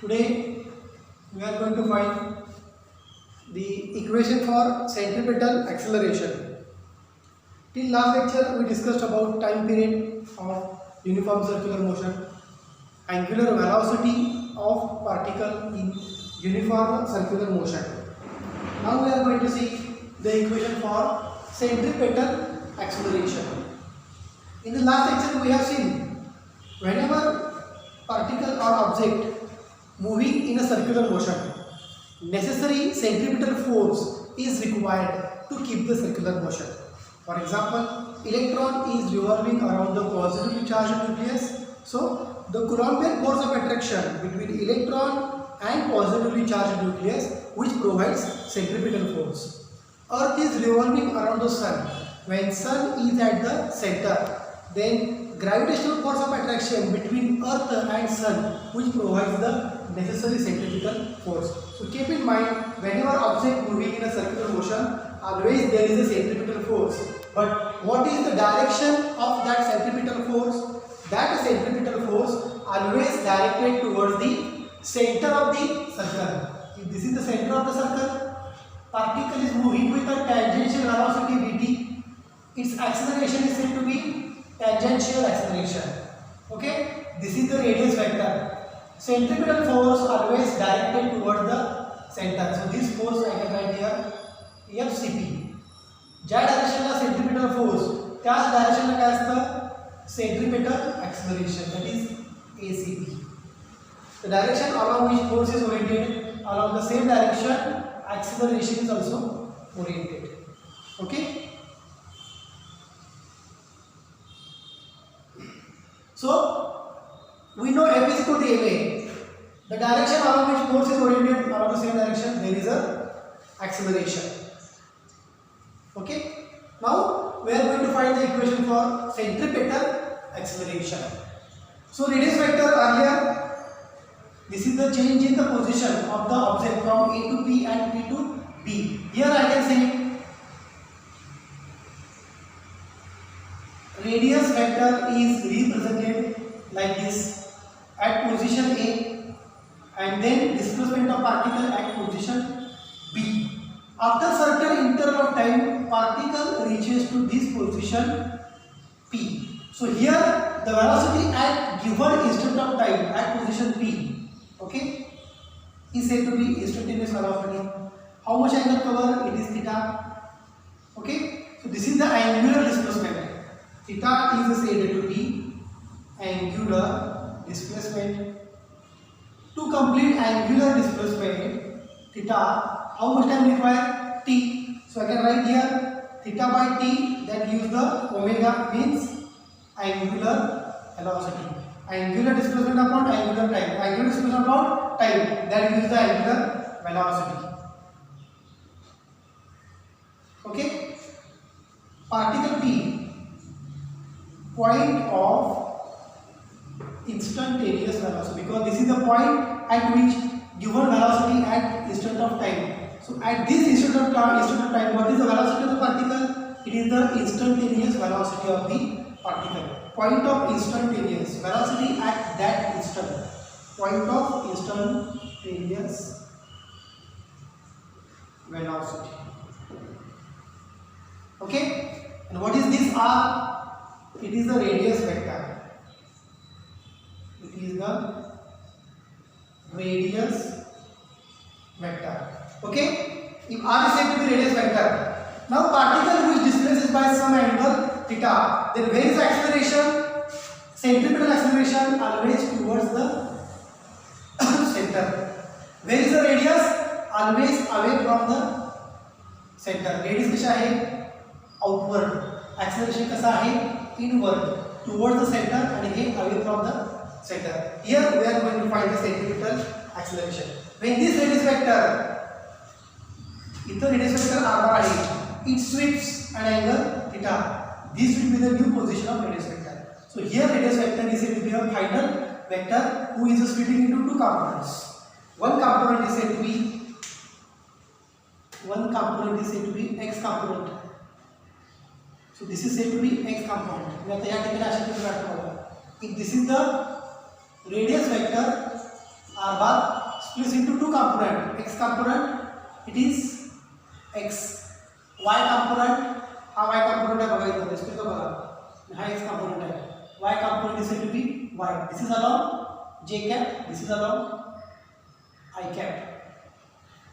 Today we are going to find the equation for centripetal acceleration. Till last lecture we discussed about time period of uniform circular motion, angular velocity of particle in uniform circular motion. Now we are going to see the equation for centripetal acceleration. In the last lecture we have seen whenever particle or object moving in a circular motion, necessary centripetal force is required to keep the circular motion. For example, electron is revolving around the positively charged nucleus. So, the Coulombian force of attraction between electron and positively charged nucleus which provides centripetal force. Earth is revolving around the sun. When sun is at the center, then gravitational force of attraction between earth and sun which provides the necessary centripetal force. So keep in mind, whenever object moving in a circular motion, always there is a centripetal force. But what is the direction of that centripetal force? That centripetal force always directed towards the center of the circle. If this is the center of the circle, particle is moving with a tangential velocity vt. Its acceleration is said to be tangential acceleration. Okay, this is the radius vector. Centripetal force always directed towards the center. So this force I can write here FCP. ज्या डायरेक्शनला centripetal force त्याच डायरेक्शनला काय असतं centripetal acceleration, that is ACP. The direction along which force is oriented, along the same direction acceleration is also oriented. Okay. So we know F is equal to ma. The direction along which force is oriented along the same direction, there is a acceleration. Okay. Now we are going to find the equation for centripetal acceleration. So radius vector earlier, this is the change in the position of the object from A to P and P to B. Here I can say radius vector is represented like this at position A, and then displacement of particle at position B. After certain interval of time, particle reaches to this position P. So here the velocity at given instant of time at position P, okay, is said to be instantaneous velocity. How much angle cover? It is theta. Okay, so this is the angular displacement. Theta is said to be angular displacement. To complete angular displacement, theta, how much time required? T. So I can write here theta by T, that gives the omega, means angular velocity. Angular displacement upon angular time. Angular displacement upon time, that gives the angular velocity. Okay. Particle P, point of instantaneous velocity, because this is the point at which given velocity at instant of time. So at this instant of time, what is the velocity of the particle? It is the instantaneous velocity of the particle. Point of instantaneous velocity at that instant. Point of instantaneous velocity. Okay. And what is this R? It is the radius vector. It is the radius vector. Okay. If R is said to be radius vector, now particle which displaces by some angle theta, then where is the acceleration? Centripetal acceleration always towards the center. Where is the radius? Always away from the center. Radius कशा आहे? Outward. Acceleration कसा आहे? Inward, towards the center, and again away from the center. Here we are going to find the centripetal acceleration. When this radius vector, इथं radius vector r आहे, it sweeps an angle theta. This will be the new position of radius vector. So here radius vector is said to be a final vector who is splitting into two components. One component is said to be x component. So this is said to be x component. If this is the radius vector r bar splits into two component. X component it is x, y component हा y component आहे बघा इथे दिसतो का बघा हा x component आहे, y component is said to be y. This is along j cap, this is along I cap.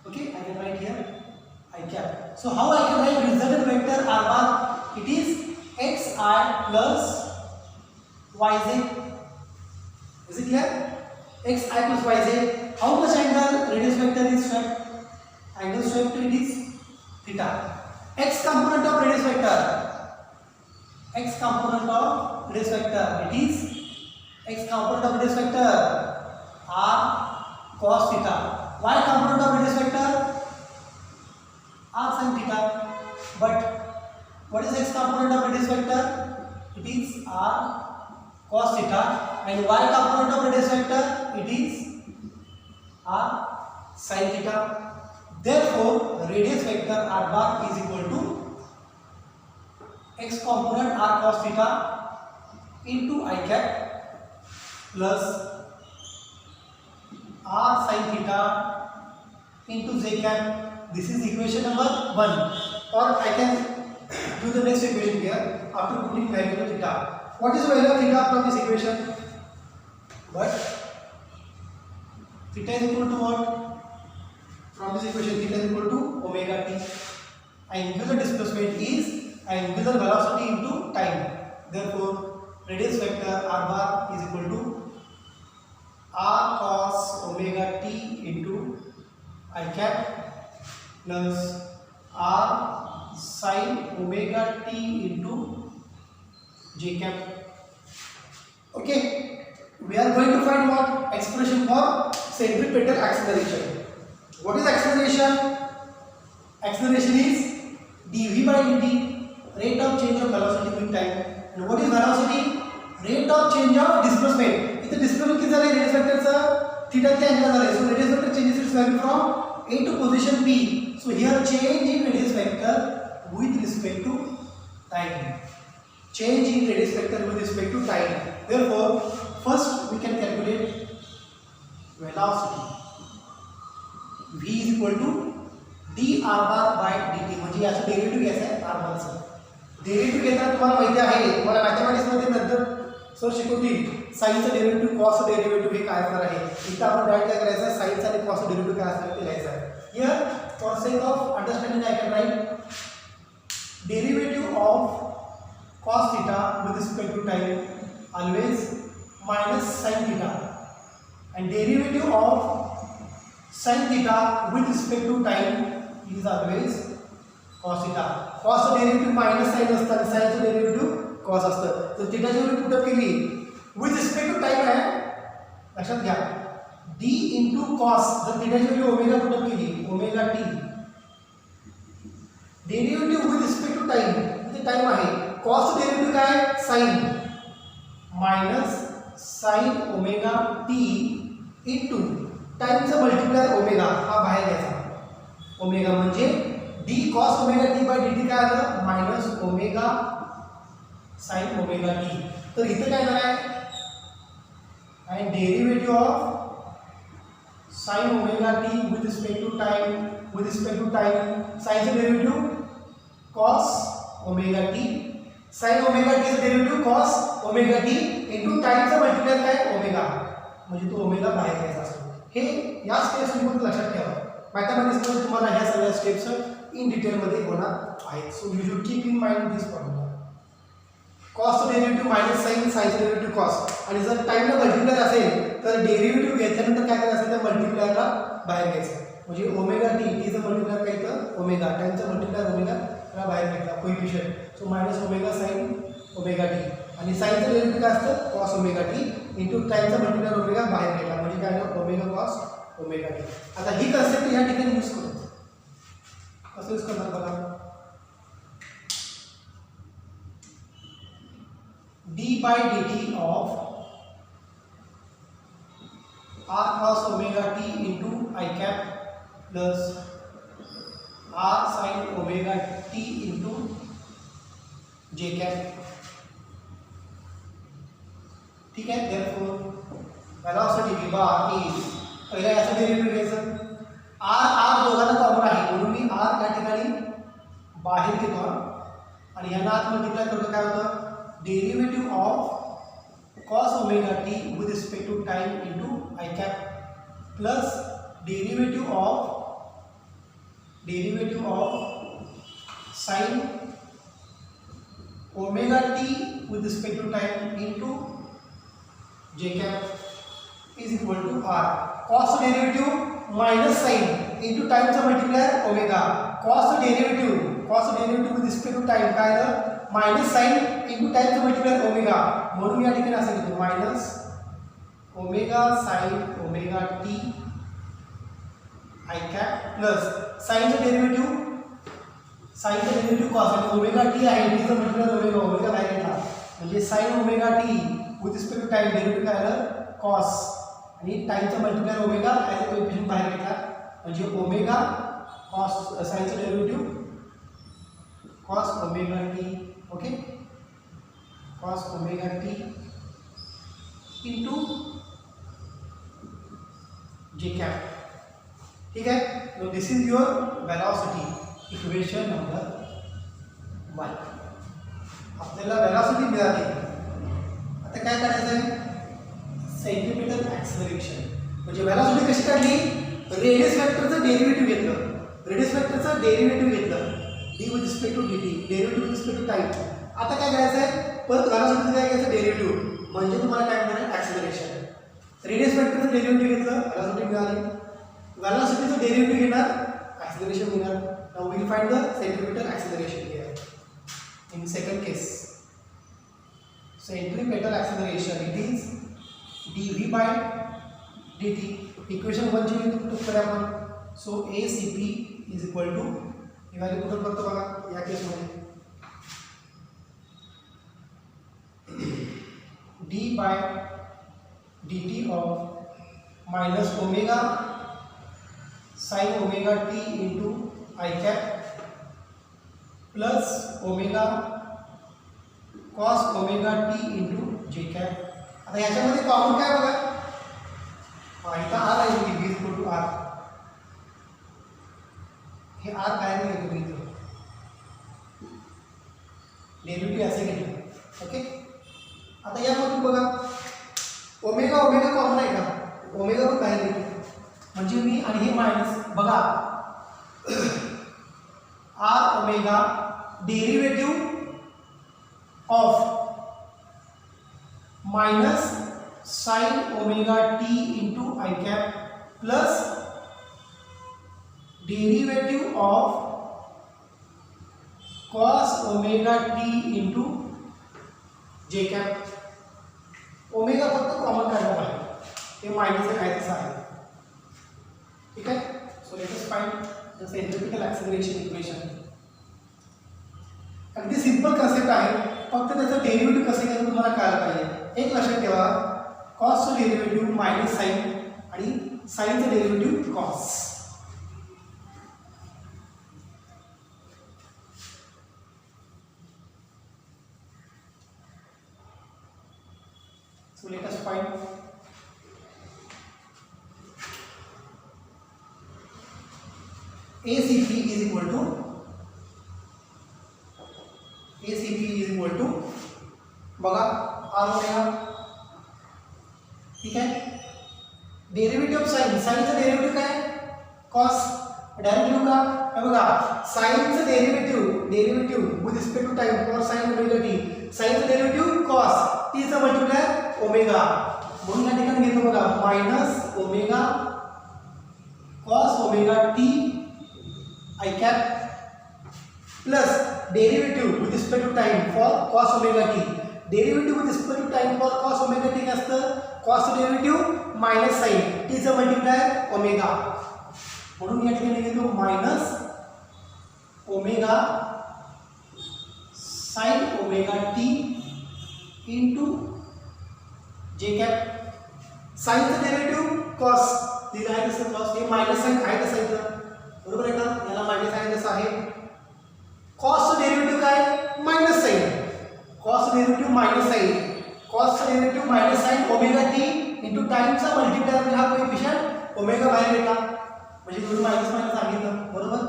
Okay, I can write here I cap. So how I can write resultant vector r bar? It is xi plus yz. Is it clear? Xi plus yz. How much angle radius vector is swept? Angle swept it is theta. X component of radius vector. X component of radius vector. It is x component of radius vector r cos theta. Y component of radius vector r sin theta. But what is x component of radius vector? It is r cos theta, and y component of radius vector it is r sin theta. Therefore, radius vector r bar is equal to x component r cos theta into I cap plus r sin theta into j cap. This is equation number 1. Or I can do the next equation here after putting value of theta. What is the value of theta from this equation? But theta is equal to what? From this equation, theta is equal to omega t. Angular displacement is angular velocity into time. Therefore, radius vector r bar is equal to r cos omega t into I cap plus r sin omega t into j cap. Okay, we are going to find what? Expression for centripetal acceleration. What is acceleration? Acceleration is dv by dt, rate of change of velocity with time. And what is velocity? Rate of change of displacement. इथे displacement किती झाले? Radius vector चा theta किती angle झाले? So radius vector changes its value from A to position B. So here change in radius vector with respect to time. Change in radius vector with respect to time. Therefore, first we can calculate velocity. V is equal to dr bar by dt. म्हणजे याचं derivative घ्यायचं आहे r bar चं. Derivative घेताना तुम्हाला माहिती आहे, तुम्हाला मॅथमॅटिक्स मध्ये नंतर सर शिकवतील साइनचं डेरिव्हेटिव्ह, कॉसचं डेरिव्हेटिव्ह हे काय असणार आहे. इथं आपण डायरेक्ट काय करायचं आहे, साइनचं आणि कॉसचं डेरिव्हेटिव्ह काय असणार ते लिहायचं आहे. Here for sake of understanding I can right derivative of cos theta with respect to time always minus sin theta, and derivative of sin theta with respect to time is always cos theta. Cos चं derivative minus sign असतं आणि sign चं derivative cos असतं. तर थीटाची value put up केली with respect to time आहे, लक्षात घ्या d into cos. जर थीटाची व्हॅल्यू ओमेगा पुट अप केली omega t, derivative with respect to time म्हणजे टाइम आहे. cos चं डेरिव्हेटिव्ह काय? sin minus sin omega t into टाइमचा मल्टिप्लायर ओमेगा हा बाहेर घ्यायचा. ओमेगा म्हणजे d cos omega t by dt काय आलं? Minus omega sin omega t. तर इथे काय झालं आहे? and derivative of sin omega t with respect to time sin चं derivative cos omega t, sin omega t चं derivative cos omega t into टाइमचा मल्टिप्लायर काय? ओमेगा. म्हणजे तो ओमेगा बाहेर घ्यायचा असतो. हे या स्टेप्स तुम्ही लक्षात ठेवा. मॅथमॅटिक्स मध्ये तुम्हाला ह्या सगळ्या स्टेप्स इन डिटेल मध्ये होणार आहेत. So you should keep in mind this formula. Cos derivative minus sine, साइनचं डेरिव्हेटिव्ह कॉस. आणि जर टाइमला मल्टिप्लायर असेल तर डेरिव्हेटिव्ह घेतल्यानंतर काय करायचं? त्या मल्टिप्लायरला बाहेर घ्यायचं. म्हणजे ओमेगा टी, टीचं मल्टिप्लायर काय तर ओमेगा, टाइमचं मल्टिप्लायर ओमेगाला बाहेर घ्यायचा coefficient. So minus omega sine omega T, आणि साइनचं डेरिव्हेटिव्ह काय असतं? कॉस ओमेगा टी इंटू टाइमचा मल्टिप्लायर ओमेगा बाहेर घ्यायला, म्हणजे काय ना ओमेगा कॉस ओमेगा टी. आता ही कन्सेप्ट या ठिकाणी यूज करू. कसं यूज करणार बघा. d by dt of r cos omega t into I cap plus r sin omega t into j cap. ठीक है. Therefore velocity v bar is पहिला याचं डेरिव्हेटिव्ह घ्यायचं. आर दोघांना कॉमन आहे म्हणून मी आर या ठिकाणी बाहेर घेतो आणि यांना आत मल्टिप्लाय करतो. काय होतं derivative of cos omega T with respect to time into I cap plus derivative of sine omega T with respect to time into J cap is equal to R. Cos derivative minus sine into टाइमचा multiplier omega. Cos derivative with respect to time काय आलं minus sine into टाइमचा multiplier omega. म्हणून या ठिकाणी असं घेतो minus omega sine omega T I cap plus साइनचं डेरिव्हेटिव्ह कॉस आणि ओमेगा टी आहे टीचं मल्टिप्लायर ओमेगा बाहेर घेतला म्हणजे sine omega T with respect to time derivative काय आलं कॉस आणि टाइमचा multiplier omega as a coefficient बाहेर घेतला म्हणजे ओमेगा कॉस साइनचं derivative cos omega T. Okay cos omega T into J cap. ठीक आहे. This is your velocity equation number 1. आपल्याला वेलॉसिटी मिळाली. आता काय करायचं आहे सेंट्रिपिटल ॲक्सेलरेशन म्हणजे वेलॉसिटी कशी काढली रेडियस वेक्टरचं डेरिव्हेटिव्ह घेतलं D with respect to D T derivative with respect to time. आता काय करायचं आहे परत वेलॉसिटीचं काय घ्यायचं डेरिव्हेटिव्ह म्हणजे तुम्हाला काय मिळणार ॲक्सेलरेशन. रेडियस वेक्टरचं डेरिव्हेटिव्ह घेतलं वेलॉसिटी मिळाली. वेलॉसिटीचं डेरिव्हेटिव्ह घेणार ॲक्सेलरेशन मिळणार. Now we will find the centripetal acceleration here. In second case centripetal acceleration it is dv by dt. Equation 1 ची व्हॅल्यू पुट करूया आपण. So ACP is equal to ही व्हॅल्यू पुट करतो बघा या केसमध्ये d by dt of minus omega sine omega t into I cap plus omega cos omega t into J cap. आता याच्यामध्ये कॉमन काय बघा इथं आर आहे की v इक्वल टू आर. हे आर बाहेर घेतो मी इथं डेरिव्हेटिव्ह असे घेतो. ओके आता यामध्ये बघा ओमेगा कॉमन आहे का ओमेगा पण बाहेर घेतो म्हणजे मी आणि हे मायनस बघा R omega derivative of minus sine omega T into I cap plus derivative of cos omega T into J cap. Omega फक्त कॉमन काढला पाहिजे हे मायनस आहे तसं आहे. ठीक आहे. So let us find the centripetal acceleration equation. अगदी सिंपल कन्सेप्ट आहे फक्त त्याचं डेरिव्हेटिव्ह कसं घ्यायचं तुम्हाला कळायला पाहिजे. एक लक्षात ठेवा कॉसचं डेरिव्हेटिव्ह मायनस साइन आणि साइनचं derivative cos. So let us find ACP is equal to बघा आर ओमेगा. ठीक आहे. डेरिव्हेटिव्ह ऑफ साइनचं डेरिव्हेटिव्ह काय कॉस डायरेक्ट लिहू का हे बघा साइनचं derivative with respect to time for sine omega T. साइनचं डेरिव्हेटिव्ह कॉस टीचं मल्टिप्लायर ओमेगा म्हणून या ठिकाणी घेतो बघा minus omega cos omega T I cap plus derivative with respect to time for cos omega T. Derivative with respect to time for cos omega T काय असतं cos derivative minus sine टीचं multiplier omega म्हणून या ठिकाणी घेतो minus omega sine omega T into J cap. साइनचं derivative cos दिलं आहे तसं कॉस हे मायनस साइन आहे तसं इथं बरोबर आहे का याला मायनस आहे तसं आहे. कॉसचं डेरिव्हेटिव्ह काय minus sine cos derivative minus sine कॉसचं derivative minus sine omega T into टाइमचा मल्टिप्लायर म्हणजे हा कोएफिशियंट ओमेगा बाहेर घेतला म्हणजे तुम्ही मायनस मायनस सांगितलं बरोबर.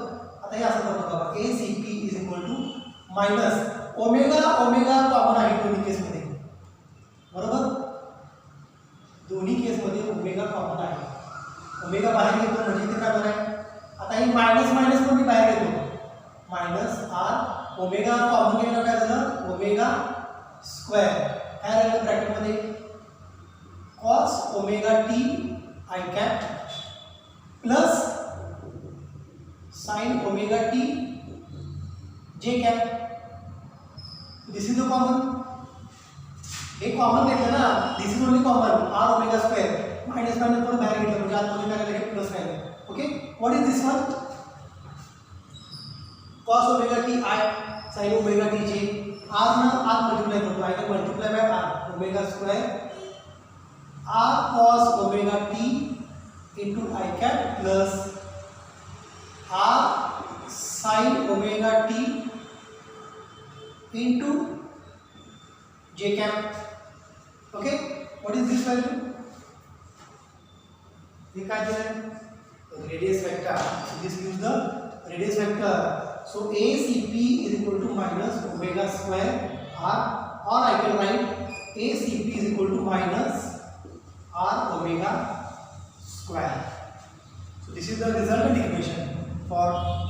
आता हे असं करतो बाबा ACP is equal to minus omega omega common आहे दोन्ही केसमध्ये बरोबर. दोन्ही केसमध्ये ओमेगा कॉमन आहे. ओमेगा बाहेर घेतो म्हणजे ते काय होणार आहे. आता ही मायनस मायनस पण मी बाहेर घेतो मायनस आर ओमेगा कॉमन घेतलं काय झालं ओमेगा स्क्वेअर काय राहिलं ब्रॅकेटमध्ये cos omega T I cap plus sine omega T J cap. This is the common. हे कॉमन घेतलं ना this is only common R omega square minus minus पण बाहेर घेतलं म्हणजे आतमध्ये काय राहिलं प्लस राहिलं. Okay what is this one cos omega T I sin omega T J R ना आर मल्टीप्लाई करतो आय का multiply by R omega square R cos omega T into I cap plus R sin omega t into j cap. Okay, what is this value? ये क्या दिया है? Radius vector. So this gives the radius vector. So ACP is equal to minus omega square R, or I can write ACP is equal to minus R omega square. So this is the resultant equation for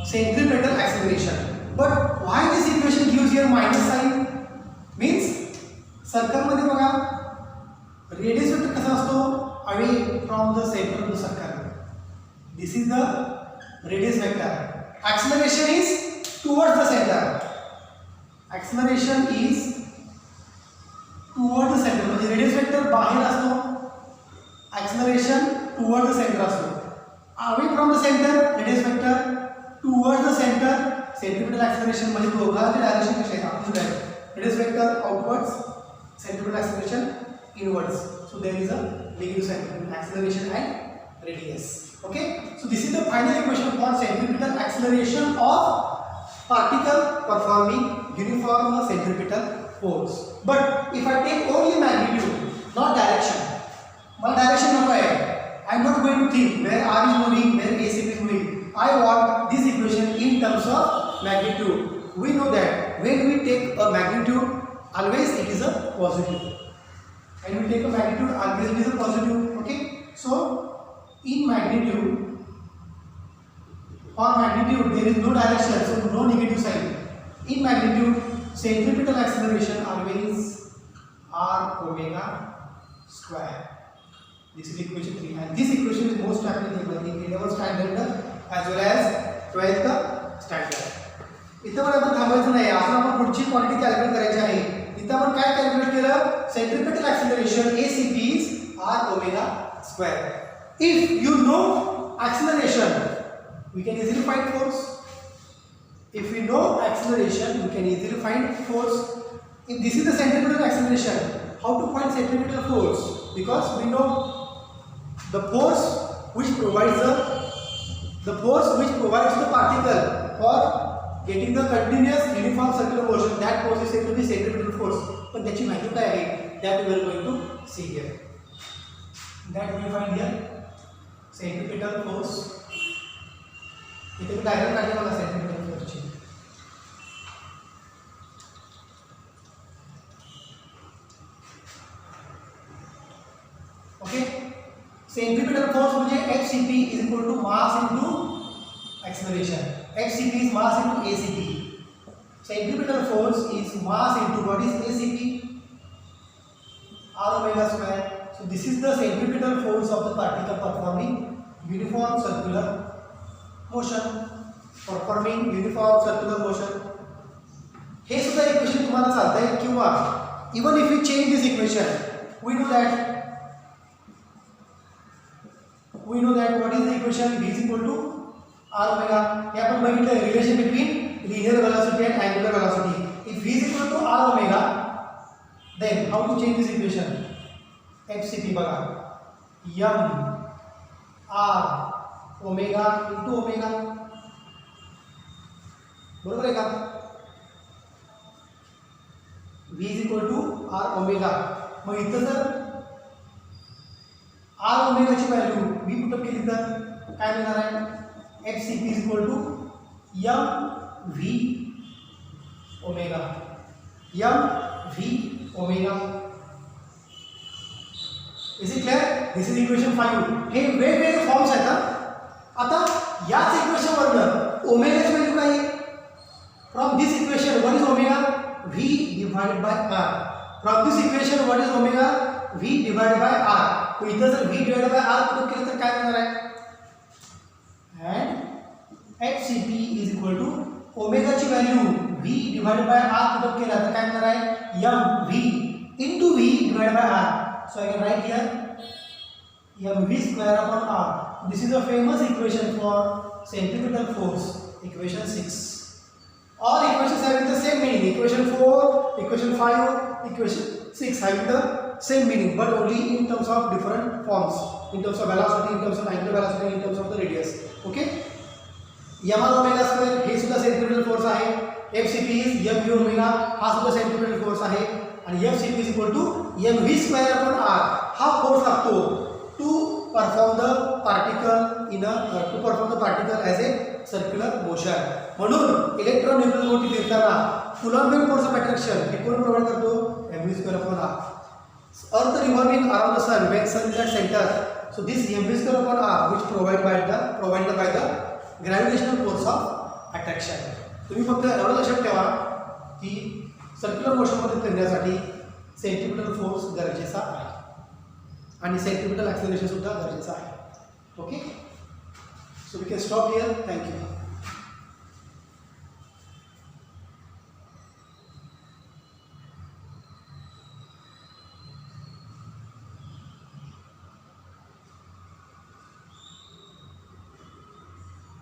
centripetal acceleration. But why this equation gives here minus sign? Means circle मध्ये बघा radius vector कसा असतो away from the center of the circle. This is the radius vector. Acceleration is towards the center. Acceleration is towards the center. म्हणजे radius vector बाहेर असतो. Acceleration towards the center also. Away from the center, radius vector towards the center, centripetal acceleration म्हणजे दोघांचे direction कसे आहे opposite आहे. Radius vector outwards, centripetal acceleration inwards. So there is a negative centripetal acceleration and radius. Okay. So this is the final equation for centripetal acceleration of particle performing uniform centripetal force. But if I take only magnitude, not direction. मला direction नको आहे. I am not going to think where R is moving, where ACP is moving. I want this equation in terms of magnitude. We know that when we take a magnitude, always it is a positive. When we take a magnitude, always it is a positive. Okay. So in magnitude, for magnitude there is no direction, so no negative sign. In magnitude, centripetal acceleration always R omega square. This is equation 3 and this equation is most applicable in 11th standard as well as 12th standard. इथं पण आपण थांबायचं नाही. आपण पुढची quantity calculate करायची आहे. इथं आपण काय कॅल्क्युलेट केलं centripetal acceleration ACP is R omega square. If you know acceleration we can easily find force. If we know acceleration we can easily find force. If this is the centripetal acceleration, how to find centripetal force? Because we know the force which provides the particle for getting the continuous uniform circular motion, that force is said to be centripetal force. But त्याची value काय आहे that we are going to see here. That we find here centripetal force. इथे मी diagram काढली बघा centripetal force ची. Okay. Centripetal force मुझे FCP is equal to mass into acceleration. FCP is mass into ACP. Centripetal force is mass into what is ACP? R omega square. So this is the centripetal force of the particle performing uniform circular motion. हे सुद्धा equation तुम्हाला चालतंय किंवा even if we change this equation, we know that what is the equation v is equal to r omega. हे आपण बघितलं relation between linear velocity and angular velocity. If v is equal to r omega, then how to change this equation? FCP बघा m r omega into omega. बरोबर आहे का? v is equal to r omega. मग इथं जर r omega ची value v put up केली तर काय मिळणार आहे FCP is equal to mv omega mv omega. Is it clear? This is equation 5. हे वेगवेगळे फॉर्म्स आहेत ना. आता याच इक्वेशन वरनं ओमेगाची व्हॅल्यू काय आहे? From this equation what is omega? v divided by r. From this equation what is omega? v divided by r. तो इथं जर v divided by r put केलं तर काय मिळणार आहे? and FCP is equal to ओमेगाची value v divided by r put केला तर काय मिळणार आहे? mv into v divided by r. So I can write here mv square upon r. This is a famous equation for centripetal force, equation 6. All equations having the same meaning. Equation 4, equation 5, equation 6 having the same meaning, but only in terms of different forms. In terms of velocity, in terms of angular velocity, in terms of the radius. Okay? m r omega square हे सुद्धा centripetal force आहे. FCP is mv omega हा सुद्धा centripetal force आहे. आणि FCP is equal to mv square upon r. हा force लागतो to perform the particle as a circular motion. म्हणून electron nucleus भोवती फिरताना कुलॉम्बिक फोर्स ऑफ अट्रॅक्शन हे कोण प्रोव्हाइड करतो? mv square upon r. Earth revolving around the sun when sun is at center, so this mv square upon r which provided by the gravitational force of attraction. तुम्ही फक्त एवढं लक्षात ठेवा की circular मोशनमध्ये फिरण्यासाठी centripetal force गरजेचा आहे आणि सेंट्रिपिटल ॲक्सेलरेशन सुद्धा गरजेचं आहे. Okay, so we can stop here. Thank you.